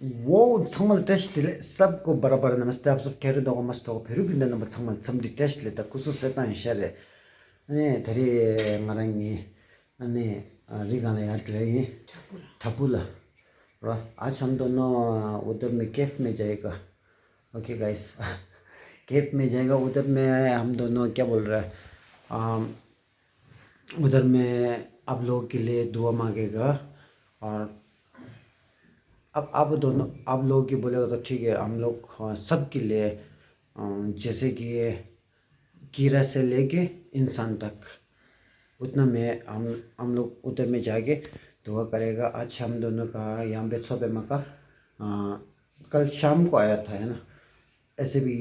वो 정말 टेस्ट ले सबको बराबर नमस्ते आप सब कह रहे हो मस्त हो फिर भी नंबर 정말 समझी टेस्ट लेता कुछ सेता शरे ने धरी मरंगी ने रिगाना यार ट्रेगी ठपुला रा आज हम दोनों उधर में कैफ में जाएगा ओके गाइस कैफ में जाएगा उधर में हम दोनों क्या बोल रहा है उधर में आप लोगों के लिए दुआ मांगेगा और अब आप दोनों आप लोगों की बोलेगा तो ठीक है हम लोग सब के लिए जैसे कि कीड़ा से लेके इंसान तक उतना में हम लोग उधर में जाके दुआ करेगा। आज हम दोनों का यहाँ पे सोबेमा का कल शाम को आया था है ना, ऐसे भी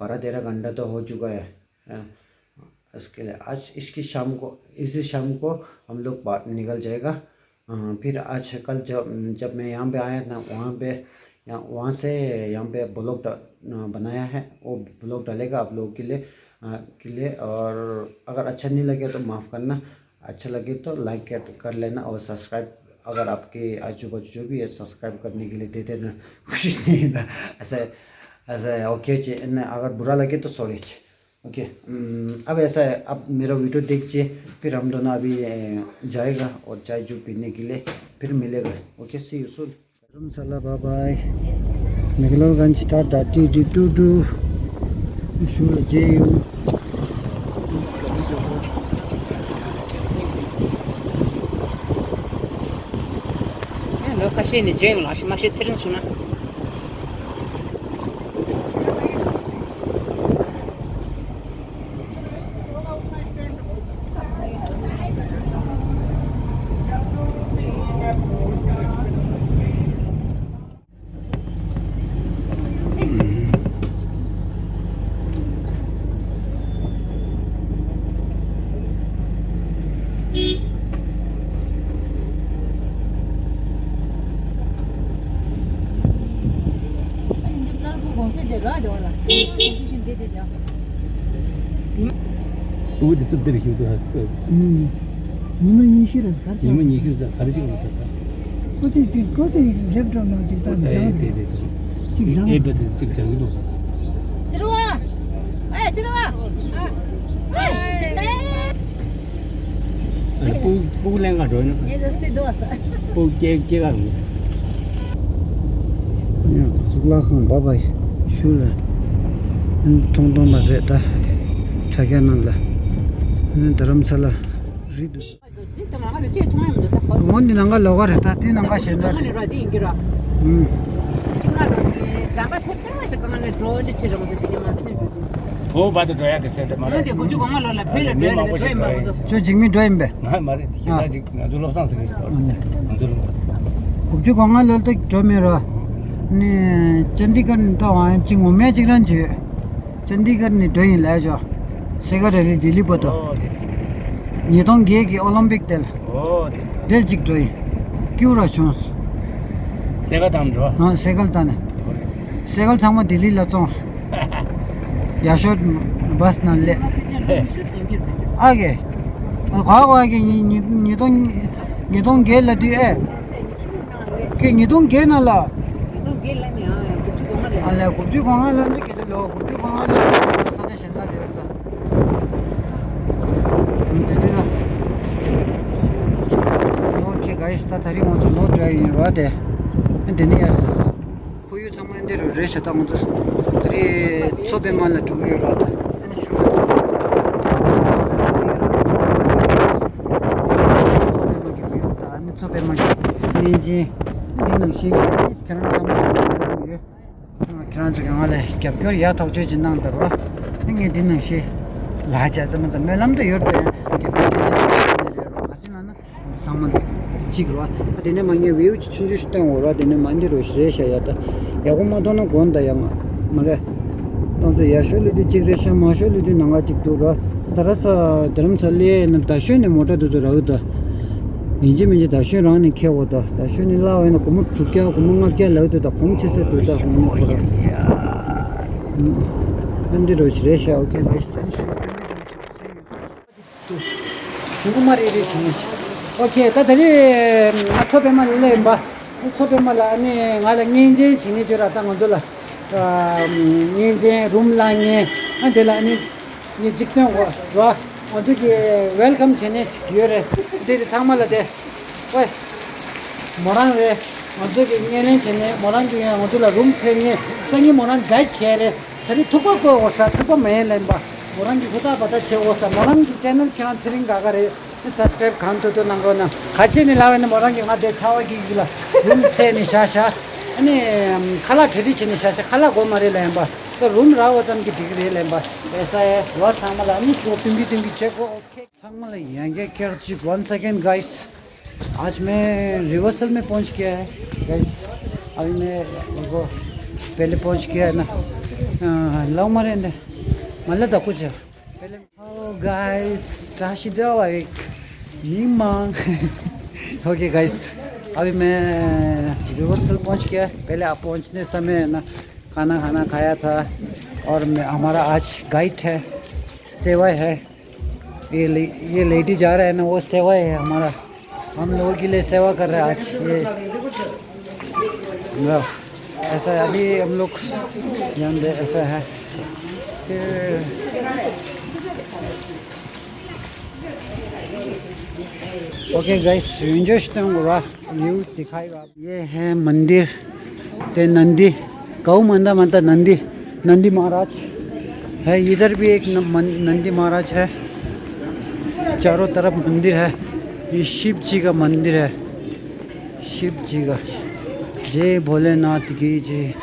12-13 घंटा तो हो चुका है इसके लिए आज इसी शाम को हम लोग बाहर निकल जाएगा। फिर आज कल जब मैं यहाँ पे आया ना वहाँ से यहाँ पे ब्लॉग बनाया है, वो ब्लॉग डालेगा आप लोगों के लिए और अगर अच्छा नहीं लगे तो माफ़ करना, अच्छा लगे तो लाइक कर लेना और सब्सक्राइब अगर आपके आजू बाजू जो भी है सब्सक्राइब करने के लिए दे देना, कुछ नहीं था ऐसा ओके। अगर बुरा लगे तो सॉरी ओके। अब ऐसा है, अब मेरा वीडियो देखिए फिर हम दोनों अभी जाएगा और चाय जो पीने के लिए फिर मिलेगा okay. See you soon. Dharamshala bye bye McLeodganj tata टी22 शूल जेयू lo kashe ni je lo shi ma shi sirin chuna 우리 습들이 힘도 하고 님은 이시라서 가르쳐. 이문 이슈자 가르치고 있었다. 어디 랩드라마 찍다 네. 찍장. 에버드 직장이로. 들어와 에 들어와 아니 뿌랭가 줘는. ये दोस्ती दोस्त 뿌 깨가 무슨. या सुगला खान बाबाई शूल 통동 맞았다 자기는 धर्मशाला रिदु 진짜 나가도 제 통하면 좋다 원니 난가 로가르다 티난가 신다 라디 인기라 신나로 사바 포트로 그러면 로드 치러 모두 되게 많대 더 봐도 줘야겠어요. 말이야. 근데 고주 공말로 필러 별 저 지금 도임베 아 말이 아직 나줄 없어서 그랬어. 나줄. 국주 공항을 때 좀이라 네 चंडीगढ़ तो वहाँ चिंगू में चिकन जी चंडीगढ़ ने दो ही ले जाओ सेगा रैली दिल्ली पतो ये तो गे की ओलंपिक del चिक दो ही क्यों रचों सेगा दाम 줘. हाँ सेगल ताने सेगल सांग दिल्ली लचों याशों बस न ले आगे आगे ये तो गे लड़ी है कि ये तो गे ना ला 알레 고주 공항을 기다려 고주 공항을 사자 신나 되었다. 오케이 가이스 다 다리 먼저 로드라인 와대. 인디니아스 코유 상만대로 레셔다 먼저 다리 초배만을 두고 이러다. 초배만 이제 이는 시 그런 경험을 겪을 야 도저히 진행되고 행위 되는 시 라자자면 매람도 열대 하지는 상만 지그와 되는 만게 외우 춘주시던 오라 되는 만디로 시셔야다 야고마도는 건다 야마 말에 또 야쇼리디 지그레샤 마쇼리디 나가 찍도라 따라서 드럼설리에는 다시는 못해도 저러다 민지민지 다시 라는 캐고다 다시는 라와는 고무 죽게 고무가 깨려도 공치세 도다 하는 거라 근데로 지레샤 오케이 나이스 누구 말이래 정말 오케이 다들 맞춰배만 일래 봐 소변 말라 아니 나라 닌제 지니 저라다 먼저라 닌제 룸랑에 안데라 아니 니 직전 와 어떻게 웰컴 전에 기어래 데리 당말라데 왜 뭐라래 어떻게 니네 전에 뭐란게 어디라 룸 전에 생이 뭐란 갈체래 다리 투고고 오사 투고 매일랜바 뭐란게 보다 받아 채워서 뭐란게 채널 캔슬링 가가래 सब्सक्राइब खान तो नंगो ना खर्चे नहीं लावे ना मोरंगे माते छावा की गिला रूम से निशाशा अनि खाला ठेरी से निशाशा खाला गो मारे लेंबा तो रूम राव तम की डिग्री लेंबा ऐसा है वो सामला अनि शॉपिंग भी चेक ओके सामला यहां केयर चिक 1 सेकंड गाइस आज मैं रिवर्सल में पहुंच गया है गाइस अभी मैं वो पहले पहुंच गया है ना लव मारे ने मतलब तो कुछ Oh guys, Tashida like Mimang. Okay guys, अभी मैं रिवर्सल पहुंच गया। पहले आप पहुंचने समय ना खाना खाया था और हमारा आज गाइड है, सेवा है। ये लेडी जा रहा है ना, वो सेवा है हमारा, हम लोगों के लिए सेवा कर रहा है आज ये ऐसा है। अभी हम लोग यहाँ ऐसा है ओके गाइस एंजॉय व्यू दिखाएगा। ये है मंदिर ते नंदी गौ मंदा माता नंदी महाराज है। इधर भी एक नंदी महाराज है, चारों तरफ मंदिर है। ये शिव जी का मंदिर है, शिव जी का। जय भोलेनाथ की जय।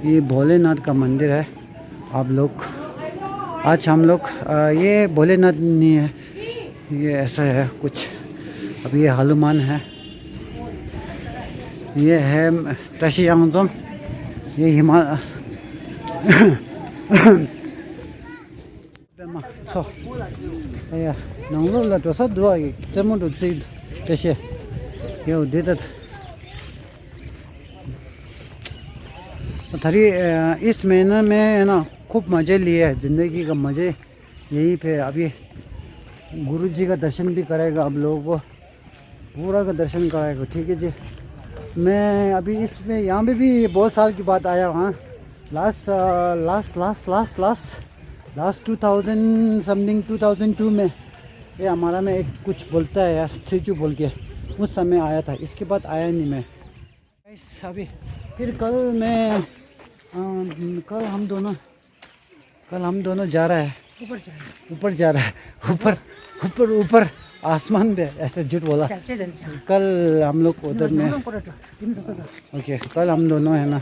ये भोलेनाथ का मंदिर है। आप लोग आज हम लोग ये भोलेनाथ नहीं है, ये ऐसा है कुछ। अब ये हनुमान है, ये है टशियांगजोम, ये हिमालय या नंगलो तो सब दुआ ये जमो तो चीज कैसे ये देता थरी। इस महीने में है ना खूब मज़े लिए है, ज़िंदगी का मज़े यहीं पे। अभी गुरु जी का दर्शन भी करेगा, आप लोगों को पूरा का दर्शन कराएगा। ठीक है जी। मैं अभी इसमें यहाँ पे भी बहुत साल की बात आया वहाँ लास्ट 2000 समथिंग 2002 में। ये हमारा में एक कुछ बोलता है यार, छिचू बोल के, उस समय आया था। इसके बाद आया नहीं मैं। अभी फिर कल हम दोनों जा रहा है, ऊपर जा रहा है, ऊपर आसमान पे। ऐसे झूठ बोला। कल हम लोग उधर में ओके, कल हम दोनों है ना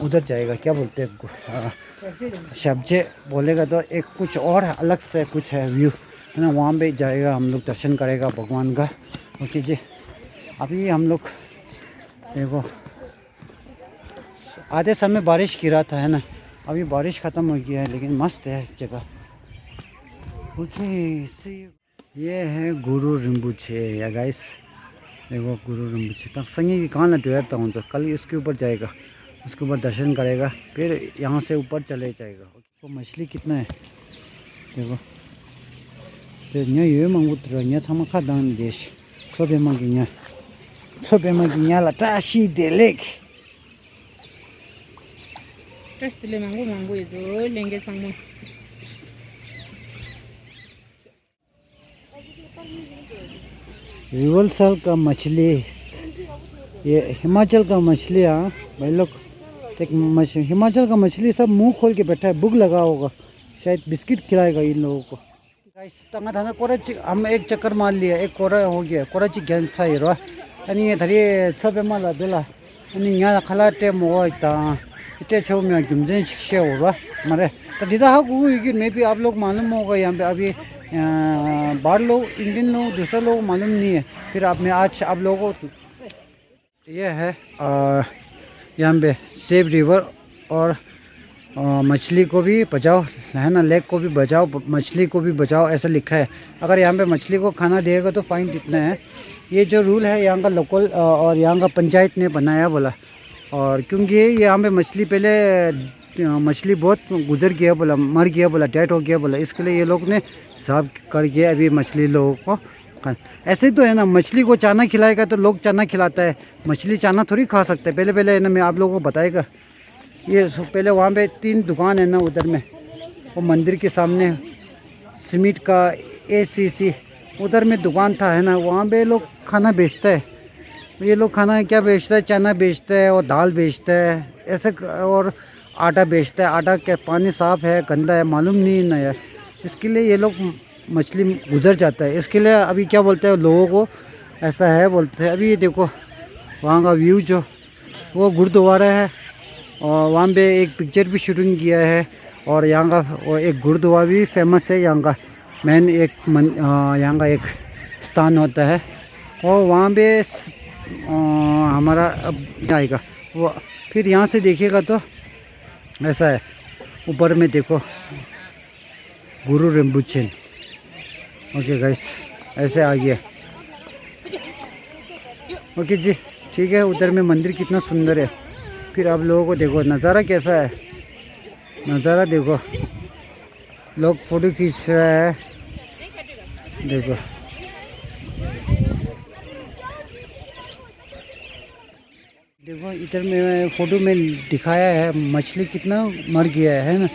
उधर जाएगा, क्या बोलते हैं शब्जे बोलेगा तो एक कुछ और अलग से कुछ है व्यू है ना, वहाँ पे जाएगा, हम लोग दर्शन करेगा भगवान का। ओके जी। अभी हम लोग देखो आधे समय बारिश गिरा था है ना, अभी बारिश ख़त्म हो गया है, लेकिन मस्त है जगह। ओके ये है गुरु रिम्बुछे या गाइस, देखो गुरु रिम्बुछे तक संगी की कहाँ लटता हूँ तो कल इसके ऊपर जाएगा, उसके ऊपर दर्शन करेगा, फिर यहाँ से ऊपर चले जाएगा। तो मछली कितना है देखो, फिर ये मंगुत्र ये थमा खा दान देश सोबे मंगिया लटाशी देलेक टेस्ट ले मांगू ये तो लेंगे संग रिवलसल का मछली, ये हिमाचल का मछली। हाँ भाई लोग हिमाचल का मछली सब मुंह खोल के बैठा है, भूख लगा होगा, शायद बिस्किट खिलाएगा इन लोगों को। टंगा था ना कोराची, हम एक चक्कर मार लिया, एक कोरा हो गया कोराची गैन सही रहा अनि धरी सब माला बेला अनि यहाँ खला टे मोगा इतना इतने छो में गिमजन शिक्षे हो रहा हमारे तो दीदा हाँ कि मे भी आप लोग मालूम होगा यहाँ पे अभी बाहर लोग इंडियन लोग दूसरा लोग मालूम नहीं है। फिर आप में आज आप लोगों को ये है यहाँ पे सेव रिवर और मछली को भी बचाओ है ना, लेक को भी बचाओ, मछली को भी बचाओ ऐसा लिखा है। अगर यहाँ पे मछली को खाना देगा तो फाइन कितना है, ये जो रूल है यहाँ का लोकल और यहाँ का पंचायत ने बनाया बोला। और क्योंकि यहाँ पे मछली पहले मछली बहुत गुजर गया बोला, मर गया बोला, डेड हो गया बोला, इसके लिए ये लोग ने साफ करके अभी मछली लोगों को ऐसे ही तो है ना, मछली को चाना खिलाएगा तो लोग चाना खिलाता है, मछली चाना थोड़ी खा सकते हैं। पहले पहले है ना, मैं आप लोगों को बताएगा, ये पहले वहाँ पे 3 दुकान है ना उधर में, वो मंदिर के सामने सीमेंट का ACC उधर में दुकान था है ना, वहाँ पे लोग खाना बेचता है। ये लोग खाना क्या बेचता है, चना बेचता है और दाल बेचता है ऐसे, और आटा बेचता है। आटा क्या पानी साफ़ है गंदा है मालूम नहीं ना यार, इसके लिए ये लोग मछली गुजर जाता है। इसके लिए अभी क्या बोलते हैं लोगों को, ऐसा है बोलते हैं। अभी देखो वहाँ का व्यू, जो वो गुरुद्वारा है और वहाँ पे एक पिक्चर भी शूटिंग किया है। और यहाँ का वो एक गुरुद्वारा भी फेमस है, यहाँ का मेन एक यहाँ का एक स्थान होता है। और वहाँ पे हमारा अब आएगा वो, फिर यहाँ से देखिएगा तो ऐसा है, ऊपर में देखो गुरु रिम्बुचेन। ओके गाइस, ऐसे आ गया। ओके जी, ठीक है। उधर में मंदिर कितना सुंदर है। फिर आप लोगों को देखो नज़ारा कैसा है, नज़ारा देखो, लोग फ़ोटो खींच रहे हैं, देखो। देखो इधर में फ़ोटो में दिखाया है मछली कितना मर गया है ना,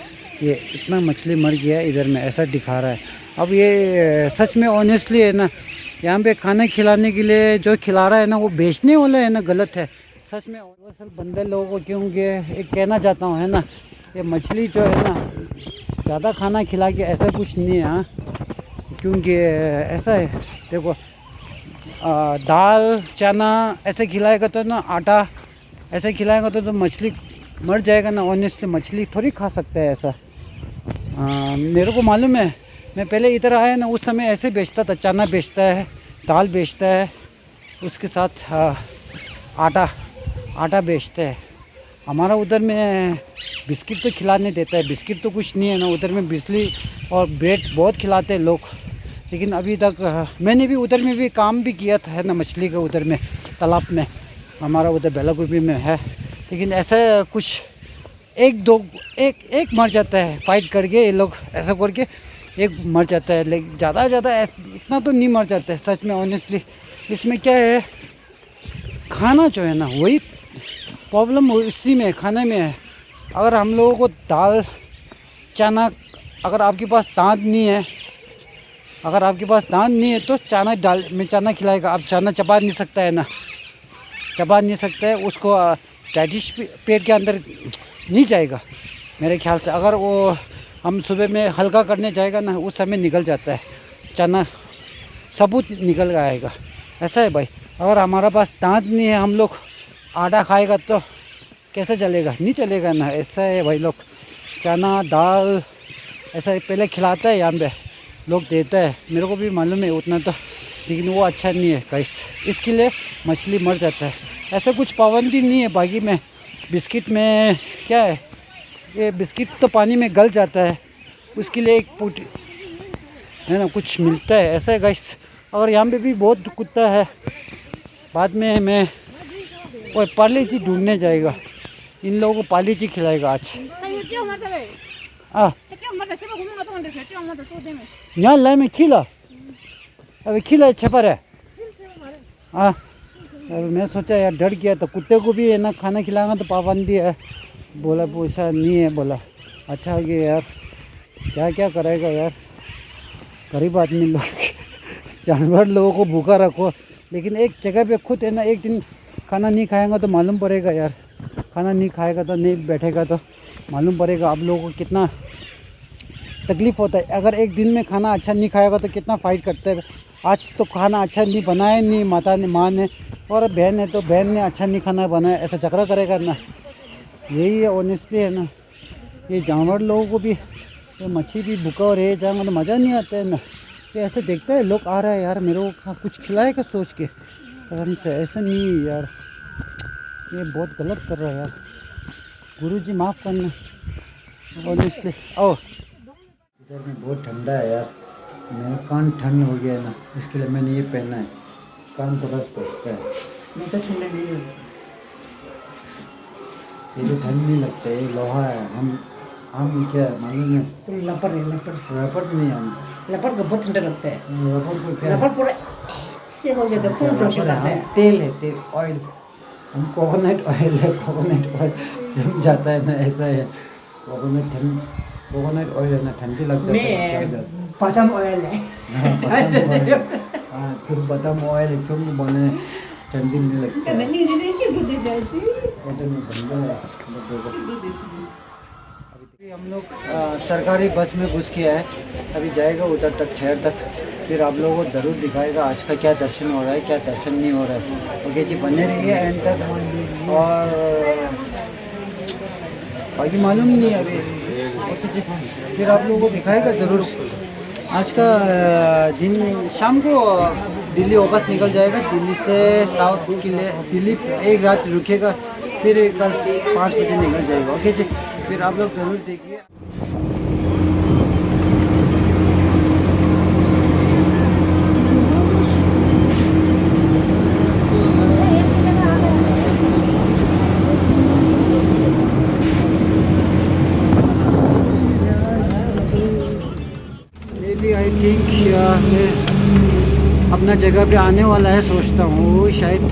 ये इतना मछली मर गया है इधर में, ऐसा दिखा रहा है। अब ये सच में ऑनेस्टली है ना, यहाँ पे खाना खिलाने के लिए जो खिला रहा है ना, वो बेचने वाला है ना गलत है सच में। असल बंदे लोगों को क्योंकि एक कहना चाहता हूँ है ना, ये मछली जो है ना ज़्यादा खाना खिला के ऐसा कुछ नहीं है हाँ, क्योंकि ऐसा है देखो, दाल चना ऐसे खिलाएगा तो ना, आटा ऐसे खिलाएगा तो मछली मर जाएगा ना। ऑनेस्टली मछली थोड़ी खा सकता है ऐसा। मेरे को मालूम है, मैं पहले इधर आया ना उस समय ऐसे बेचता था, चना बेचता है, दाल बेचता है, उसके साथ आटा बेचता है। हमारा उधर में बिस्किट तो खिलाने देता है, बिस्किट तो कुछ नहीं है ना उधर में, बिजली और ब्रेड बहुत खिलाते हैं लोग। लेकिन अभी तक मैंने भी उधर में भी काम भी किया था है ना, मछली का उधर में तालाब में, हमारा उधर बेलागुबी में है। लेकिन ऐसा कुछ एक मर जाता है फाइट करके, ये लोग ऐसा करके एक मर जाता है, लेकिन ज़्यादा इतना तो नहीं मर जाता है सच में ऑनेस्टली। इसमें क्या है, खाना जो है ना वही प्रॉब्लम इसी में, खाने में है। अगर हम लोगों को दाल चना, अगर आपके पास दांत नहीं है, अगर आपके पास दांत नहीं है तो चना दाल में चना खिलाएगा। आप चना चबा नहीं सकता है ना, चबा नहीं सकता है उसको, डाइजेस्ट पेट के अंदर नहीं जाएगा मेरे ख्याल से। अगर वो हम सुबह में हल्का करने जाएगा ना, उस समय निकल जाता है चना, सबूत निकल आएगा। ऐसा है भाई, अगर हमारा पास दांत नहीं है, हम लोग आटा खाएगा तो कैसे चलेगा, नहीं चलेगा ना। ऐसा है भाई, लोग चना दाल ऐसा पहले खिलाता है, यहाँ पे लोग देता है, मेरे को भी मालूम है उतना तो, लेकिन वो अच्छा नहीं है गाइस, इसके लिए मछली मर जाता है। ऐसा कुछ पाबंदी नहीं है। बाकी में बिस्किट में क्या है, ये बिस्किट तो पानी में गल जाता है, उसके लिए एक पुट है ना कुछ मिलता है, ऐसा है गाइस। और यहाँ पे भी बहुत कुत्ता है, बाद में मैं वो पाली जी ढूंढने जाएगा, इन लोगों को पाली जी खिलाएगा आज। यहाँ लाई में खिला, अभी खिला छपर है। अभी मैं सोचा यार, डर गया तो कुत्ते को भी है ना खाना खिलाना तो पाबंदी है, बोला पूछा नहीं है, बोला अच्छा हो गया यार, क्या क्या करेगा यार, गरीब आदमी लोग जानवर लोगों को भूखा रखो। लेकिन एक जगह पे खुद है ना, एक दिन खाना नहीं खाएगा तो मालूम पड़ेगा यार, खाना नहीं खाएगा तो नहीं बैठेगा तो मालूम पड़ेगा आप लोगों को कितना तकलीफ़ होता है। अगर एक दिन में खाना अच्छा नहीं खाएगा तो कितना फ़ाइट करते हैं। आज तो खाना अच्छा नहीं बनाया, नहीं माता ने माँ ने, और बहन है तो बहन ने अच्छा नहीं खाना बनाया, ऐसा झगड़ा करेगा ना। यही है ऑनेस्टली है ना, ये जानवर लोगों को भी, ये मच्छी भी भूखा और रह जाएगा तो मज़ा नहीं आता है ना। ये ऐसे देखता है लोग आ रहा है यार, मेरे को कुछ खिलाएगा सोच के, कसम से ऐसा नहीं यार, ये बहुत गलत कर रहा है यार। गुरुजी माफ़ करना ऑनेस्टली। ओ इधर में बहुत ठंडा है यार, मेरा कान ठंड हो गया है ना, इसके लिए मैंने ये पहना है, कान थोड़ा बचता है। मैं तो ठंडा नहीं है, ये तो ठंड नहीं लगता है, ये लोहा है। हम क्या मालूम है, लपड़ है, लपड़ रबर नहीं, हम लपड़ को बहुत ठंडा लगता है। रबर को क्या लपड़ पूरा से हो जाता है खूब जोश आता है तेल है तेल ऑयल हम कोकोनट ऑयल है कोकोनट ऑयल जम जाता है ना ऐसा है कोकोनट ऑयल है ना ठंडी लग जाता है मैं बादाम ऑयल है हाँ तुम बादाम ऑयल है क्यों बने ठंडी नहीं लगता है नहीं नहीं शुरू दे जाती ऑर्डर में बंद है अभी हम लोग सरकारी बस में घुस के आए अभी जाएगा उधर तक ठहर तक फिर आप लोगों को ज़रूर दिखाएगा आज का क्या दर्शन हो रहा है क्या दर्शन नहीं हो रहा है ओके जी बने रहिए एंड तक और बाकी मालूम नहीं है अभी ओके जी फिर आप लोगों को दिखाएगा ज़रूर आज का दिन शाम को दिल्ली वापस निकल जाएगा दिल्ली से साउथ के लिए दिल्ली एक रात रुकेगा फिर कल 5 बजे निकल जाएगा ओके जी फिर आप लोग ज़रूर देखिए आई थिंक अपना जगह पे आने वाला है सोचता हूँ वो शायद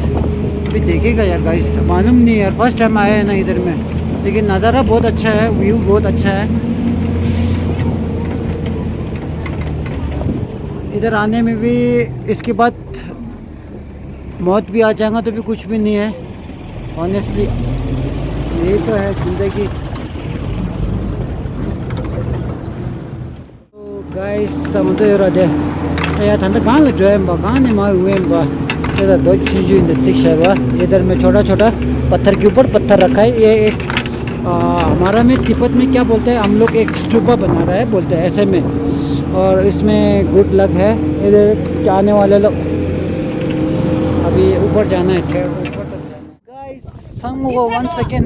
अभी देखेगा यार गाइस मालूम नहीं यार फर्स्ट टाइम आया है ना इधर में लेकिन नज़ारा बहुत अच्छा है व्यू बहुत अच्छा है इधर आने में भी इसके बाद मौत भी आ जाएगा तो भी कुछ भी नहीं है ऑनेस्टली यही तो है ज़िंदगी गाइस तब तो यार दे या था कहाँ लग रहा है कहाँ नहीं मार हुए इधर दो चीज़ें इधर में छोटा छोटा पत्थर के ऊपर पत्थर रखा है ये एक हमारा में तिब्बत में क्या बोलते हैं हम लोग एक स्टूपा बना रहा है बोलते हैं ऐसे में और इसमें गुड लक है इधर जाने वाले लोग अभी ऊपर जाना है ऊपर तक जाना गाइस संगो 1 सेकेंड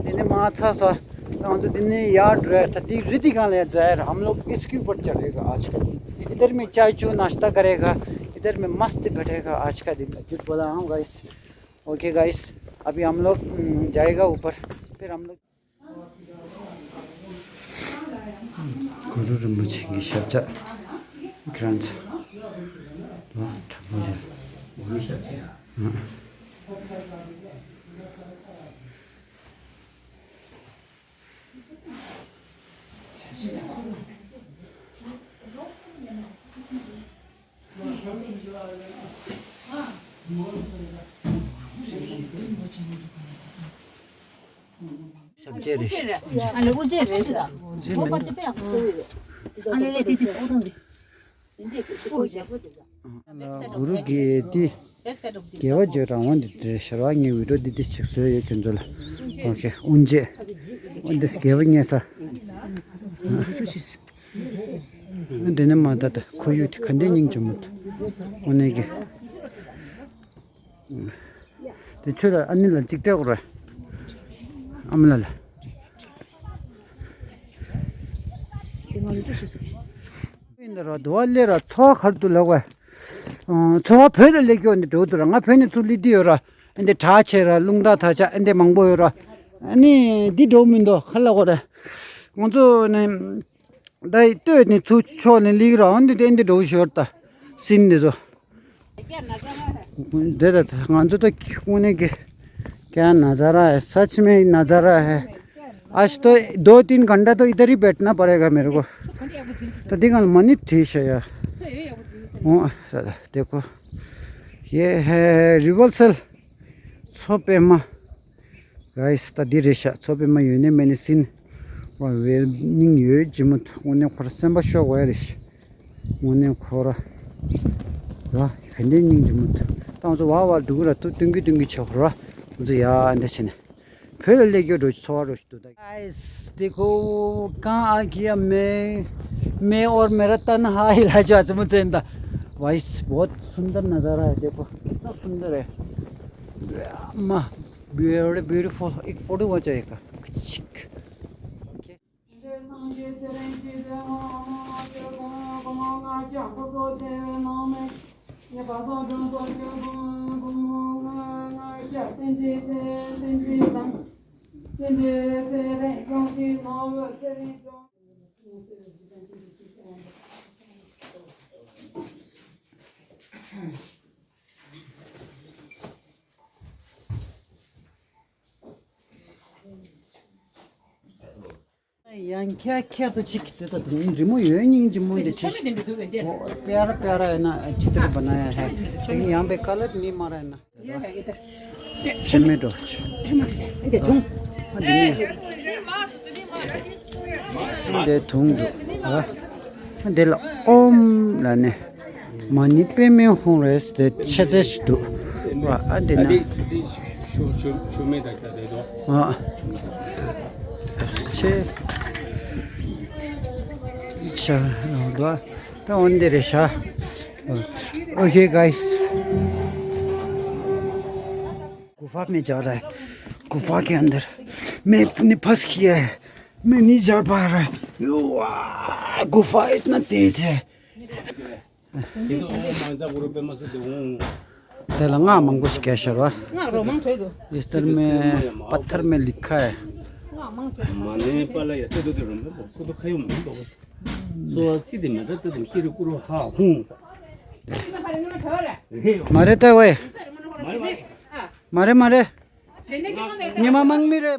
दिन माछा सर तो दिन याद रहा रीति कहाँ ले जाए हम लोग इसके ऊपर चढ़ेगा आज का दिन इधर में चाय चू नाश्ता करेगा इधर में मस्त बैठेगा आज का दिन झूठ बोला हूँ गाइस ओके गाइस अभी हम लोग जाएगा ऊपर फिर हम लोग गुरु मुझे शब्द ग्रंथ 아니 우제 왜다 뭐 벌써 빼야 아니 내 뒤에 오던데 이제 그거지 गुरु की केवल जो रावण शरवांगी वीडियो दीदी शिक्षे ये कंजोला ओके उनजे उनदेस केवल ये सा देने माता तो कोई उठ खंडे नहीं जमत उन्हें के तो चलो अन्य लंचिक क्या कर रहा है अमला इंदर दोले रा छो खर्तु लगवा छो फेर लेके ओने दोदरंगा फेने तुली दियोरा इंदे थाचेरा लुंगदा थाचा इंदे मंगबोयोरा अनि दि दोमिंदो खल्ला गोरे गंजो ने दाइ तो ने छु छो ने लिरा इंदे इंदे दोशोरता सिनदे जो देदा गंजो तो कोने के क्या नज़ारा है सच में नज़ारा है आज तो 2-3 घंटा तो इधर ही बैठना पड़ेगा मेरे को तो देखो मनी ठीक है यार देखो ये है रिवर्सल छोपेमा गाइस तदी रेशा छोपेमा यूने मेडिसिन वा वेनिंग ये जिमुत उन्हें खरसंबा शो वायरिश उन्हें खोरा वा खंडेनिंग जिमुत तांजो वावा दुगरा तो दुंगी छोरा मुझे यार अंदर चने फिर लेके रोज सवार रोज तो गाइस देखो कहाँ आ गया मैं और मेरा तन्हा इलाज आज मुझे इंदा वाइस बहुत सुंदर नज़ारा है देखो कितना सुंदर है माँ ब्यूटीफुल एक फोटो बचाएगा यहाँ क्या क्या तो चिकते तो रिमो यूनिंग जिमो दे चिस प्यारा प्यारा है ना चित्र बनाया है लेकिन यहाँ पे कलर नहीं मारा है ना टमेटो दे थूंग दे ला ओम लाने मनी पे में हूँ रेस दे चेज़ेश दो वा अदे ना हाँ चे चलो तो अंदर है ओके गाइस गुफा में जा रहा है गुफा के अंदर मैं अपने फंस गया है मैं नहीं जा पा रहा है गुफा इतना तेज है तेलंगा मंगोस क्या शर्वा इस तरह में पत्थर में लिखा है माने पाला या तो में सो तो खायो में सो सीधे में तो खीर पूरा हा हूं मारे तो वे मारे मारे निमा मंग मेरे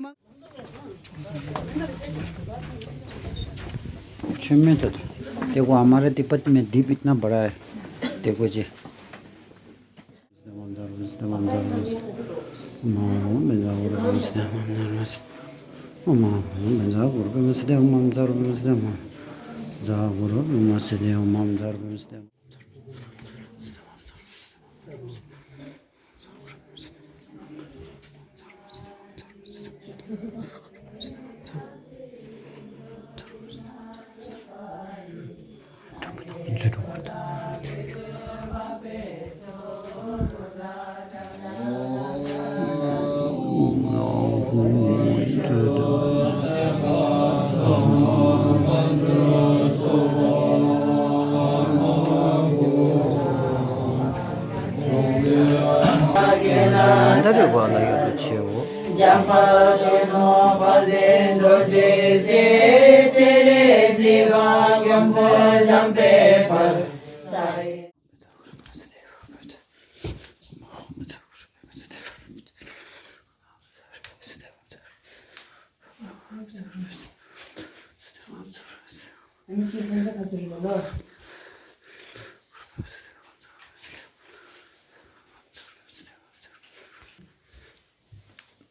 चुम्मे तो देखो हमारे तिब्बत में द्वीप इतना बड़ा है देखो जी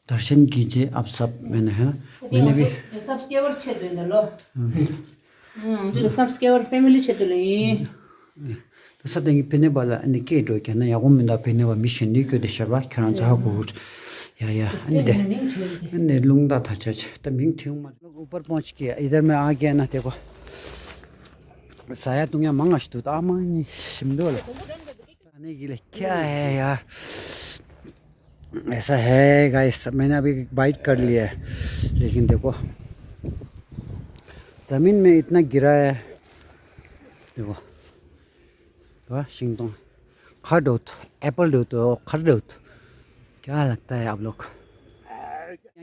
दर्शन कीजिए आप सब मैंने है ना मैंने भी सब्सक्राइबर क्षेत्र में लो जो सब्सक्राइबर फैमिली क्षेत्र ले तो सब देंगे पहने वाला इनके दो क्या ना यागों में ना पहने वाला मिशन नहीं क्यों देशरवा क्या ना चाह कुछ या अन्य लूँगा था चच तब मिंग थी लोग ऊपर पहुँच गया इधर मैं आ गया ना देखो शायद तुम यहाँ मंगाश तो आमानी सिमदोल आने के लिए क्या है यार ऐसा है गाइस मैंने अभी बाइट कर लिया है लेकिन देखो ज़मीन में इतना गिरा है देखो वाह सिंगतों खड़ दो एप्पल दो तो खड़ दो क्या लगता है आप लोग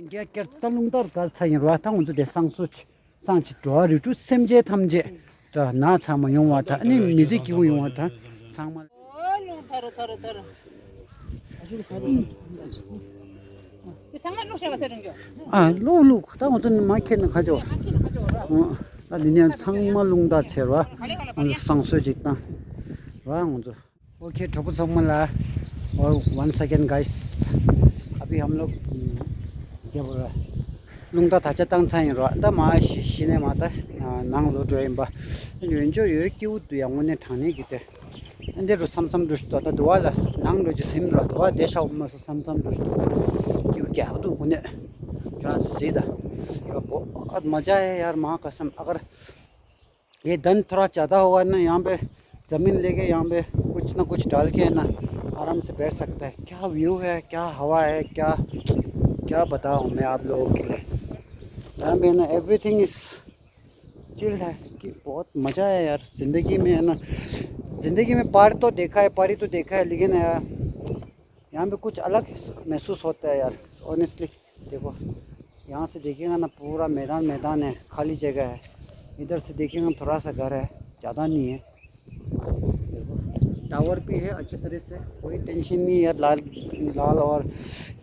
क्या करता लूँगा और करता है रहा था उनसे देशंग सुच सांच तो रिटू समझे थमजे तो ना सामा यूँ हुआ था नहीं म्यूजिक क्यों यूँ हुआ था सामा लो खता उधर मार्केट में खाजो अदिनिया संगमा लुंगदा चेरवा उन संसो जितना वाह उनको ओके ठोपो संगमला और 1 सेकंड गाइस अभी हम लोग क्या बोल रहा है लुंगदा थाचा तंग साइन रो दा मा सिने माता नांग लो ड्राइम बा यो यो क्यों तो यांगने थाने किते अंदर रो समसम दुष्ट तो दुआला नांग रो जिसिम रो दुआ देशा उम्मा समसम दुष्ट क्यों क्या तो कोने क्या सीधा बहुत मज़ा है यार माँ कसम अगर ये धन थोड़ा ज़्यादा होगा ना यहाँ पे ज़मीन लेके यहाँ पे कुछ ना कुछ डाल के ना आराम से बैठ सकता है क्या व्यू है क्या हवा है क्या क्या बताऊँ मैं आप लोगों के लिए यहाँ पे ना एवरीथिंग इज़ चिल्ड है कि बहुत मज़ा है यार ज़िंदगी में है ना ज़िंदगी में पहाड़ी तो देखा है लेकिन यार यहाँ पे कुछ अलग महसूस होता है यार ऑनेस्टली देखो यहाँ से देखिएगा ना पूरा मैदान है खाली जगह है इधर से देखिएगा थोड़ा सा घर है ज़्यादा नहीं है टावर भी है अच्छी तरह से कोई टेंशन नहीं है लाल और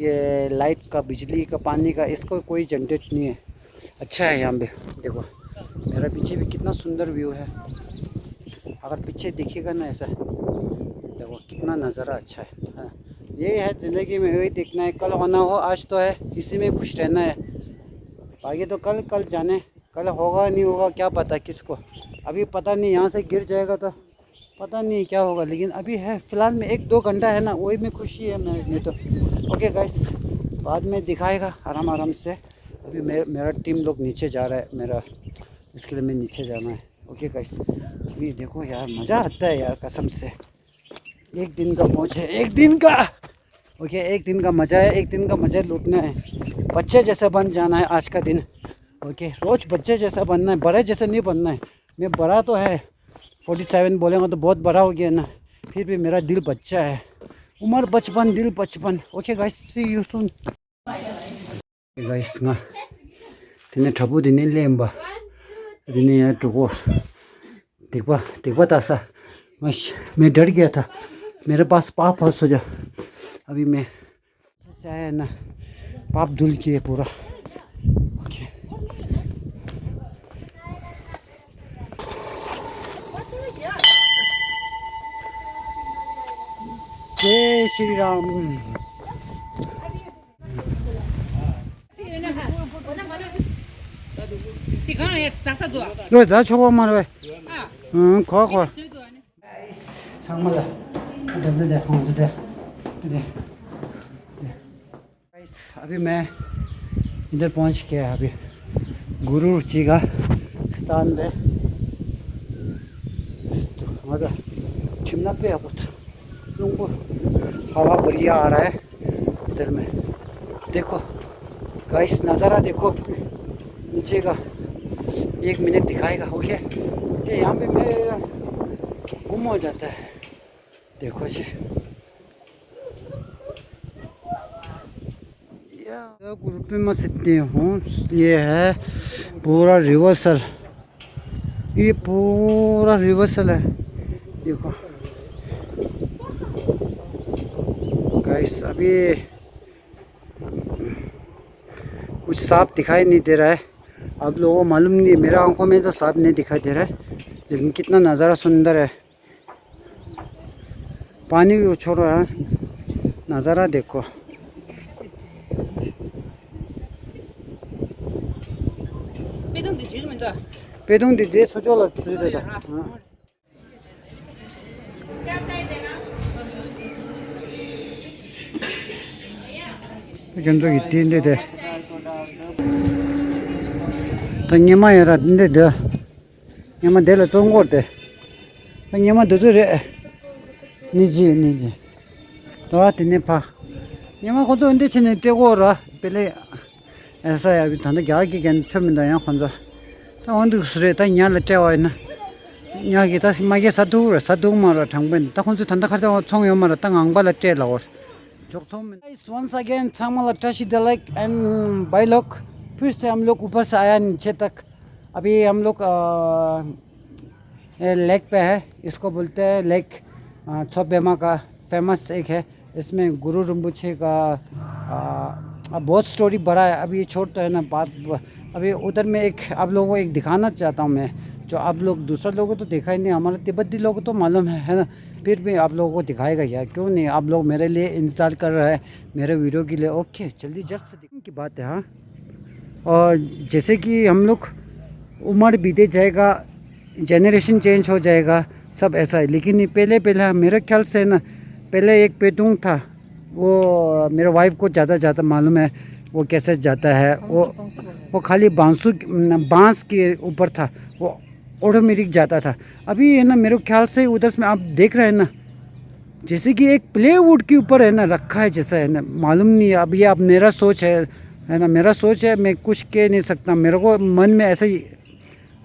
ये लाइट का बिजली का पानी का इसको कोई जनरेट नहीं है अच्छा है यहाँ पे। देखो मेरा पीछे भी कितना सुंदर व्यू है, अगर पीछे दिखेगा ना ऐसा, देखो कितना नज़ारा अच्छा है। हाँ, ये है ज़िंदगी में, वही देखना है, कल होना हो आज तो है, इसी में खुश रहना है। आगे तो कल कल जाने, कल होगा नहीं होगा क्या पता किसको, अभी पता नहीं, यहाँ से गिर जाएगा तो पता नहीं क्या होगा, लेकिन अभी है फ़िलहाल में 1-2 घंटा है ना, वही में खुशी है मैं तो। ओके गाइस, बाद में दिखाएगा आराम आराम से। अभी मेरा टीम लोग नीचे जा रहा है, मेरा इसके लिए मैं नीचे जाना है। ओके गाइस, अभी देखो यार मज़ा आता है यार कसम से, एक दिन का मौज है, एक दिन का। ओके, एक दिन का मज़ा है, एक दिन का मज़ा लूटना है, बच्चे जैसा बन जाना है आज का दिन। ओके, रोज़ बच्चे जैसा बनना है, बड़े जैसा नहीं बनना है। मैं बड़ा तो है, 47 बोलेंगे तो बहुत बड़ा हो गया ना, फिर भी मेरा दिल बच्चा है, उम्र बचपन, दिल बचपन। Okay guys, see you soon guys. nga tine thabu dine lemba dine ya tuko देखवा तासा मैं डर गया था, मेरे पास पाप हो सजा। अभी मैं से आया ना, पाप धुल किए पूरा। ओके, जय श्री राम। 너 자 저거 말해. 응, 거. 정말로. 네, 홍수대. 네. गाइस, अभी मैं इधर पहुंच गया, अभी गुरु जी का स्थान पे। मगर चिमना पे अब लोगों हवा बढ़िया आ रहा है इधर में। देखो गाइस, नज़ारा देखो नीचे का, 1 मिनट दिखाएगा। ओके, ये यहाँ पे मैं गुम हो जाता है। देखो जी, ग्रुप में मैं सीखती हूँ। ये है पूरा रिवर्सल, ये पूरा रिवर्सल है। देखो गाइस, अभी कुछ साफ दिखाई नहीं दे रहा है, आप लोगों को मालूम नहीं, मेरा आंखों में तो साफ नहीं दिखाई दे रहा है, लेकिन कितना नज़ारा सुंदर है। पानी भी उछल रहा है, नज़ारा देखो। 배동도 이제 수조로 수조다. 견적 있는데 돼. 당님아야라 근데 돼. 냐마 내려 좋은 거 돼. 당님아 도저래. 니지. 너한테 파. 냐마 고도 근데 지네 떼고라. 별에 ऐसा है। अभी ठंडा क्या कि कैंचो मिलता है यहाँ खंजा तो वहाँ तो सुरे तो यहाँ लट्टे हुआ है ना, यहाँ की तो मागे साधु मारा ठंबे तो खंजो ठंडा खर्चा चोंग यो मारा तो आंगबा लट्टे लाओ जो चोंग में। once again चांगमा लट्टाशी द लेक एंड बाय लॉक, फिर से हम लोग ऊपर से आया नीचे तक। अभी हम लोग लेक पे है, इसको बोलते हैं लेक छोबेमा का, फेमस एक है। इसमें गुरु रिम्पोछे का बहुत स्टोरी बड़ा है। अभी ये छोटा है ना बात। अभी उधर में एक आप लोगों को एक दिखाना चाहता हूँ मैं, जो आप लोग दूसरा लोगों को तो देखा ही नहीं, हमारे तिब्बती लोगों को तो मालूम है ना, फिर भी आप लोगों को दिखाएगा यार, क्यों नहीं। आप लोग मेरे लिए इंतज़ार कर रहे हैं मेरे वीडियो के लिए। ओके, जल्दी जल्द से दिखने की बात है। हाँ, और जैसे कि हम लोग उम्र बीते जाएगा, जनरेशन चेंज हो जाएगा, सब ऐसा है। लेकिन पहले मेरे ख्याल से ना, पहले एक पेटूंग था, वो मेरे वाइफ को ज़्यादा मालूम है वो कैसे जाता है। वो खाली बांस के ऊपर था, वो ऑटोमेटिक जाता था। अभी है ना मेरे ख्याल से उधर में आप देख रहे हैं ना, जैसे कि एक प्लेवुड के ऊपर है ना रखा है जैसा है ना, मालूम नहीं। अब ये अब मेरा सोच है ना, मेरा सोच है, मैं कुछ कह नहीं सकता। मेरे को मन में ऐसे ही,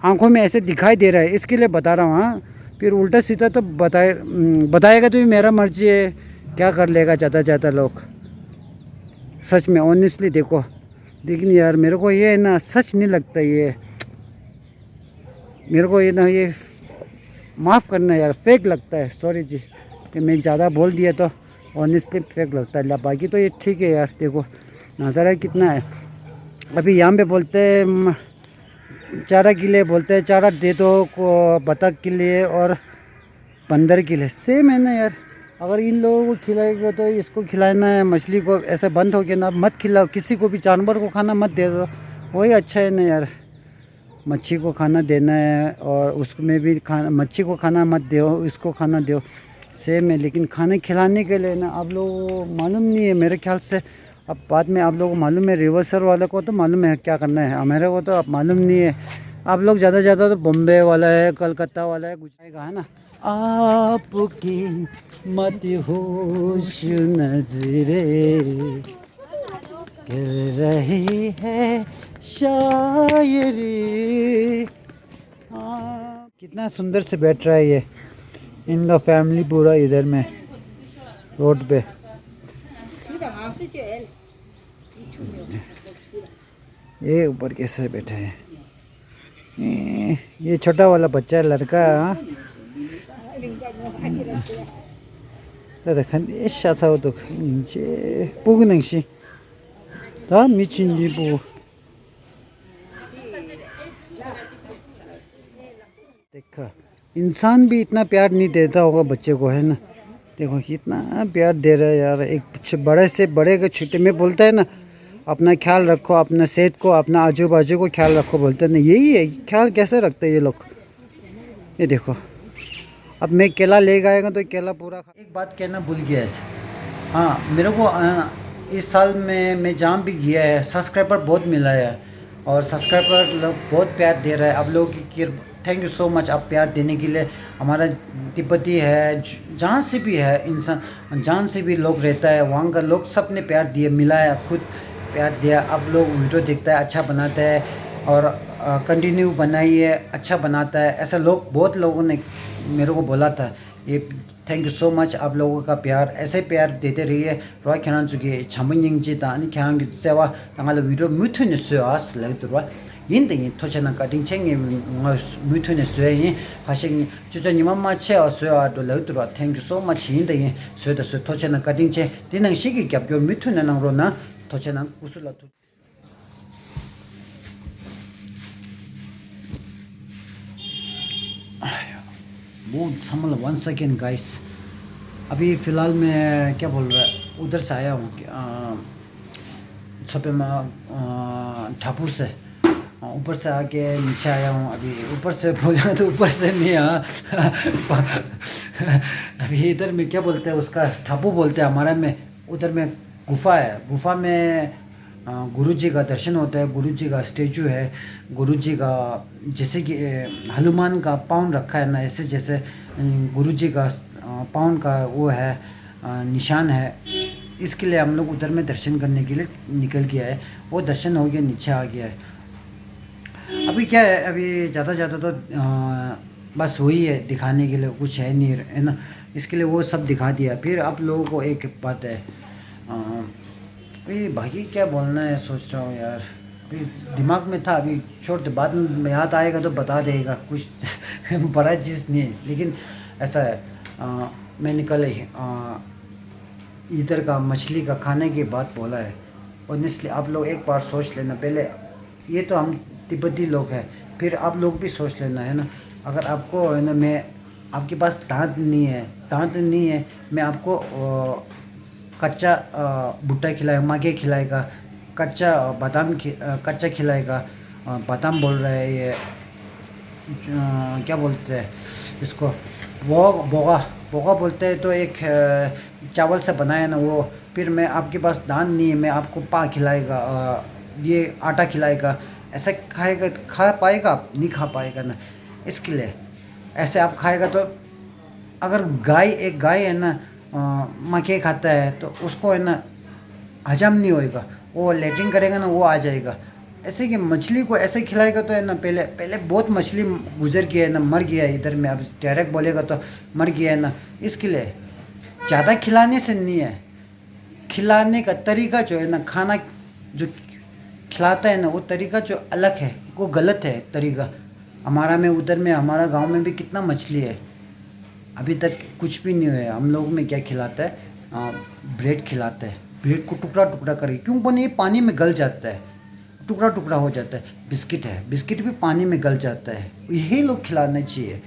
आंखों में ऐसे दिखाई दे रहा है, इसके लिए बता रहा हूँ। हाँ, फिर उल्टा सीधा तो बताएगा तो भी मेरा मर्जी है, क्या कर लेगा ज़्यादा लोग। सच में ऑनेस्टली देखो, लेकिन यार मेरे को ये ना सच नहीं लगता, ये मेरे को ये ना, ये माफ़ करना यार, फेक लगता है। सॉरी जी कि मैं ज़्यादा बोल दिया तो ऑनेस्टली फेक लगता है। बाकी तो ये ठीक है यार। देखो नज़ारा कितना है, अभी यहाँ पे बोलते हैं चारा के लिए बोलते हैं, चारा दे दो को बतख के लिए और बंदर के लिए। सेम है ना यार, अगर इन लोगों को खिलाएगा तो इसको खिलाना है, मछली को ऐसे बंद हो गया ना, मत खिलाओ किसी को भी, जानवर को खाना मत दे दो, वही अच्छा है ना यार। मच्छी को खाना देना है और उसमें भी खाना, मच्छी को खाना मत दो, इसको खाना दो, सेम है। लेकिन खाने खिलाने के लिए ना आप लोगों को मालूम नहीं है मेरे ख्याल से। अब बाद में आप लोगों को मालूम है, रिवर्सर वाले को तो मालूम है क्या करना है, मेरे को तो अब मालूम नहीं है। आप लोग ज़्यादा से ज़्यादा तो बॉम्बे वाला है, कलकत्ता वाला है, गुजरात का है ना। आपकी मत होश नजरे कर रही है शायरी। कितना सुंदर से बैठ रहा है ये, इनका फैमिली पूरा इधर में रोड पे। ये ऊपर कैसे बैठे हैं, ये छोटा वाला बच्चा है, लड़का। 근데 샤사오도 이제 보그능시 다 미친지 보고 देखा इंसान भी इतना प्यार नहीं देता होगा बच्चे को, है ना। देखो कितना प्यार दे रहा है यार, एक बड़े से बड़े के छोटे में बोलता है ना, अपना ख्याल रखो, अपना सेहत को, अपना आजू बाजू को ख्याल रखो, बोलते हैं ना। यही है ख्याल कैसे रखते हैं ये लोग। ये देखो अब मैं केला ले गएगा तो केला पूरा खा। एक बात कहना भूल गया है, हाँ मेरे को इस साल में मैं जहाँ भी गया है सब्सक्राइबर बहुत मिला है, और सब्सक्राइबर लोग बहुत प्यार दे रहा है। आप लोगों की थैंक यू सो मच, आप प्यार देने के लिए। हमारा तिब्बती है, जहाँ से भी है इंसान, जहाँ से भी लोग रहता है वहाँ का लोग सब ने प्यार दिया, मिला है, खुद प्यार दिया। आप लोग वीडियो देखता है, अच्छा बनाता है और कंटिन्यू बनाइए, अच्छा बनाता है, ऐसा लोग बहुत लोगों ने मेरे को बोला था। ये थैंक यू सो मच, आप लोगों का प्यार ऐसे प्यार देते रहिए। रोआ खेनान चुके छामन जिता अनि खेनान की सेवा तंगाल वीडियो मुथुने सुआस लगत रोआ yin de yin tocha na cutting cheng nga mutu ne sue yin ha shing chu chu ni ma che a sue a do le du ra thank you so much yin de yin sue de sue tocha na cutting che de nang shi gi gyap gyo mutu ne nang ro na tocha na usula tu बहुत संभल 1 second guys. अभी फ़िलहाल मैं क्या बोल रहा है, उधर से आया हूँ छपे में ठापुर से, ऊपर से आके नीचे आया हूँ। अभी ऊपर से बोला तो ऊपर से नहीं अभी इधर में क्या बोलते हैं उसका, ठापू बोलते हैं हमारा में। उधर में गुफा है, गुफा में गुरुजी का दर्शन होता है। गुरुजी का स्टेचू है, गुरुजी का जैसे कि हनुमान का पाँव रखा है ना, ऐसे जैसे गुरुजी का पाँव का वो है निशान है। इसके लिए हम लोग उधर में दर्शन करने के लिए निकल गया है। वो दर्शन हो गया, नीचे आ गया है। अभी क्या है, अभी ज़्यादा तो बस वही है दिखाने के लिए, कुछ है नहीं, है ना। इसके लिए वो सब दिखा दिया। फिर आप लोगों को एक बात है, अभी बाकी क्या बोलना है सोच रहा हूँ यार, अभी दिमाग में था, अभी छोड़ दे, बाद में याद आएगा तो बता देगा, कुछ बड़ा चीज़ नहीं है। लेकिन ऐसा है, मैंने कल इधर का मछली का खाने की बात बोला है। ऑनेस्टली आप लोग एक बार सोच लेना, पहले ये तो हम तिब्बती लोग हैं, फिर आप लोग भी सोच लेना, है ना। अगर आपको है ना, मैं आपके पास दांत नहीं है, मैं आपको कच्चा भुट्टा खिलाएगा, मागे खिलाएगा, कच्चा बादाम कच्चा खिलाएगा। बादाम बोल रहा है ये, क्या बोलते हैं इसको, वो बोगा बोलते हैं। तो एक चावल से बनाया ना वो। फिर मैं आपके पास दान नहीं है, मैं आपको पा खिलाएगा, ये आटा खिलाएगा। ऐसा खाएगा, खा पाएगा आप? नहीं खा पाएगा ना। इसके लिए ऐसे आप खाएगा तो, अगर एक गाय है ना मक्के खाता है तो उसको है ना हजम नहीं होएगा, वो लेटरिन करेगा ना, वो आ जाएगा। ऐसे कि मछली को ऐसे खिलाएगा तो है ना, पहले बहुत मछली गुजर गया है ना, मर गया है इधर में। अब डायरेक्ट बोलेगा तो मर गया है ना। इसके लिए ज़्यादा खिलाने से नहीं है, खिलाने का तरीका जो है ना, खाना जो खिलाता है ना, वो तरीका जो अलग है, वो गलत है तरीका। हमारा में उधर में हमारा गांव में भी कितना मछली है, अभी तक कुछ भी नहीं हुआ है। हम लोग में क्या खिलाता है, ब्रेड खिलाता है। ब्रेड को टुकड़ा टुकड़ा करके, क्यों बने, ये पानी में गल जाता है। टुकड़ा टुकड़ा हो जाता है। बिस्किट है, बिस्किट भी पानी में गल जाता है। यही लोग खिलाना चाहिए।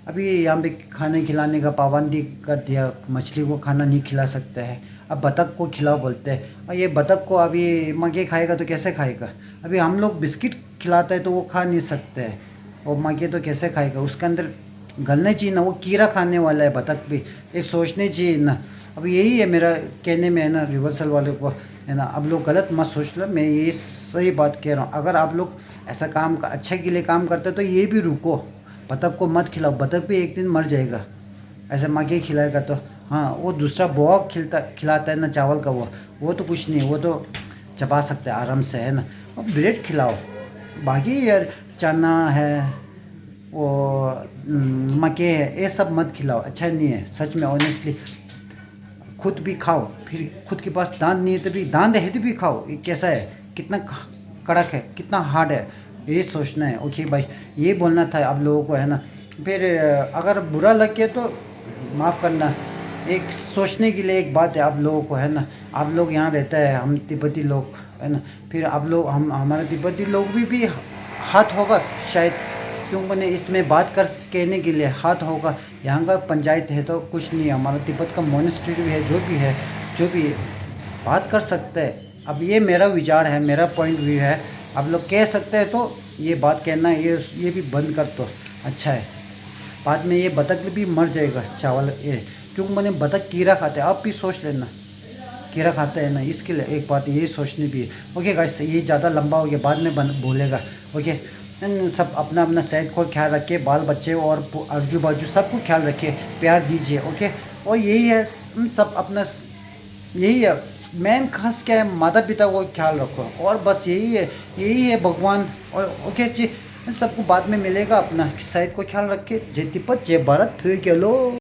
अभी यहाँ पे खाने खिलाने का पाबंदी कर दिया, मछली को खाना नहीं खिला सकते हैं। अब बतख को खिलाओ बोलते हैं, और ये बतख को अभी मगे खाएगा तो कैसे खाएगा? अभी हम लोग बिस्किट खिलाते हैं तो वो खा नहीं सकते हैं, और मगे तो कैसे खाएगा? उसके अंदर गलना चाहिए ना, वो कीड़ा खाने वाला है बतख भी, एक सोचने चाहिए ना। अब यही है मेरा कहने में है ना, रिवर्सल वाले को है ना, अब लोग गलत मत सोच लो, मैं ये सही बात कह रहा हूँ। अगर आप लोग ऐसा काम अच्छे के लिए काम करते तो ये भी रुको, बतख को मत खिलाओ, बतख भी एक दिन मर जाएगा। ऐसे मगे खिलाएगा तो हाँ, वो दूसरा बॉग खिलाता है ना चावल का, वो तो कुछ नहीं, वो तो चबा सकते हैं आराम से, है ना। और ब्रेड खिलाओ, बाकी यार चना है, वो मके है, ये सब मत खिलाओ, अच्छा नहीं है सच में, ऑनेस्टली। खुद भी खाओ, फिर खुद के पास दांत नहीं है तो भी दांत है तो भी खाओ। ये कैसा है, कितना कड़क है, कितना हार्ड है, ये सोचना है। ओके भाई, ये बोलना था आप लोगों को, है ना। फिर अगर बुरा लग गया तो माफ़ करना, एक सोचने के लिए एक बात है आप लोगों को, है ना। आप लोग यहाँ रहता है, हम तिब्बती लोग, है ना। फिर आप लोग हमारे तिब्बती लोग भी हाथ होगा शायद, क्यों मैंने इसमें बात कर कहने के लिए हाथ होगा। यहाँ का पंचायत है तो कुछ नहीं है, हमारा तिब्बत का मोनेस्ट्री भी है, जो भी है, जो भी बात कर सकते हैं। अब ये मेरा विचार है, मेरा पॉइंट व्यू है, आप लोग कह सकते हैं तो ये बात कहना, ये भी बंद कर दो, अच्छा है। बाद में ये बतख भी मर जाएगा चावल, ये क्योंकि मैंने बतख कीड़ा खाते हैं, आप भी सोच लेना, कीड़ा खाते हैं ना, इसके लिए एक बात ये सोचनी भी है। ओके गाइस, ये ज़्यादा लंबा हो गया, बाद में बोलेगा। ओके, सब अपना अपना सेहत को ख्याल रखे, बाल बच्चे और आजू बाजू सबको ख्याल रखे, प्यार दीजिए। ओके, और यही है सब अपना, यही है मेन खास क्या है, माता पिता को ख्याल रखो, और बस यही है भगवान। और ओके जी, सबको बाद में मिलेगा, अपना सेहत को ख्याल रखे। जय तिब्बत, जय भारत, फिर क्या लो।